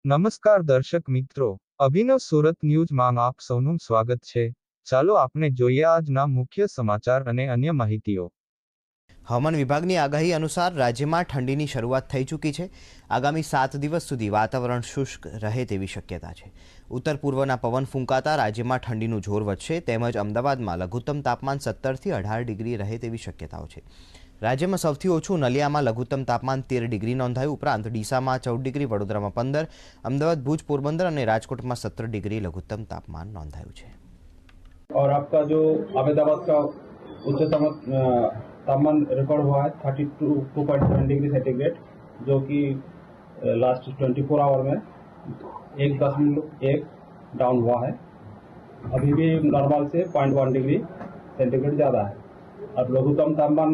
નમસ્કાર દર્શક મિત્રો, અભિનવ સુરત ન્યૂઝમાં આપ સૌનું સ્વાગત છે. ચાલો આપણે જોઈએ આજના મુખ્ય સમાચાર અને અન્ય માહિતીઓ. હવામાન વિભાગની આગાહી અનુસાર રાજ્યમાં ઠંડીની શરૂઆત થઈ ચૂકી છે. આગામી 7 દિવસ સુધી વાતાવરણ શુષ્ક રહે તેવી શક્યતા છે. ઉત્તર પૂર્વના પવન ફૂંકાતા રાજ્યમાં ઠંડીનું જોર વધશે તેમજ અમદાવાદમાં લઘુત્તમ તાપમાન 17થી 18 ડિગ્રી રહે તેવી શક્યતાઓ છે. રાજ્યમાં સૌથી ઓછું નલિયામાં લઘુત્તમ તાપમાન 13 ડિગ્રી નોંધાયું. ઉપરાંત ડીસામાં 14 ડિગ્રી, વડોદરામાં 15, અમદાવાદ, ભુજ, પોરબંદર અને રાજકોટમાં 17 डिग्री लघुत्तम तापमान नोंधाયું છે. और आपका जो अहमदाबाद का उच्चतम तापमान रिकॉर्ड हुआ है 32.7 डिग्री सेंटीग्रेड, जो कि लास्ट 24 आवर में 1.1 डाउन हुआ है. अभी भी नॉर्मल से 0.1 डिग्री सेंटीग्रेड ज़्यादा है. और लघुत्तम तापमान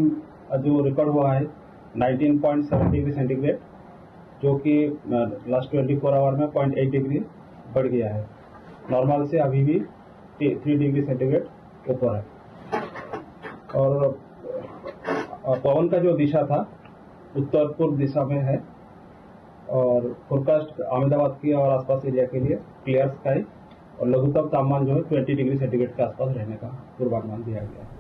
जो रिकॉर्ड हुआ है 19.7 डिग्री सेंटीग्रेड, जो कि लास्ट 24 आवर में 0.8 डिग्री बढ़ गया है. नॉर्मल से अभी भी 3 डिग्री सेंटीग्रेड ऊपर है. और पवन का जो दिशा था उत्तर पूर्व दिशा में है. और फोरकास्ट अहमदाबाद की और आसपास एरिया के लिए क्लियर स्काई और लघुत्तम तापमान जो है 20 डिग्री सेंटीग्रेड के आसपास रहने का पूर्वानुमान दिया गया है.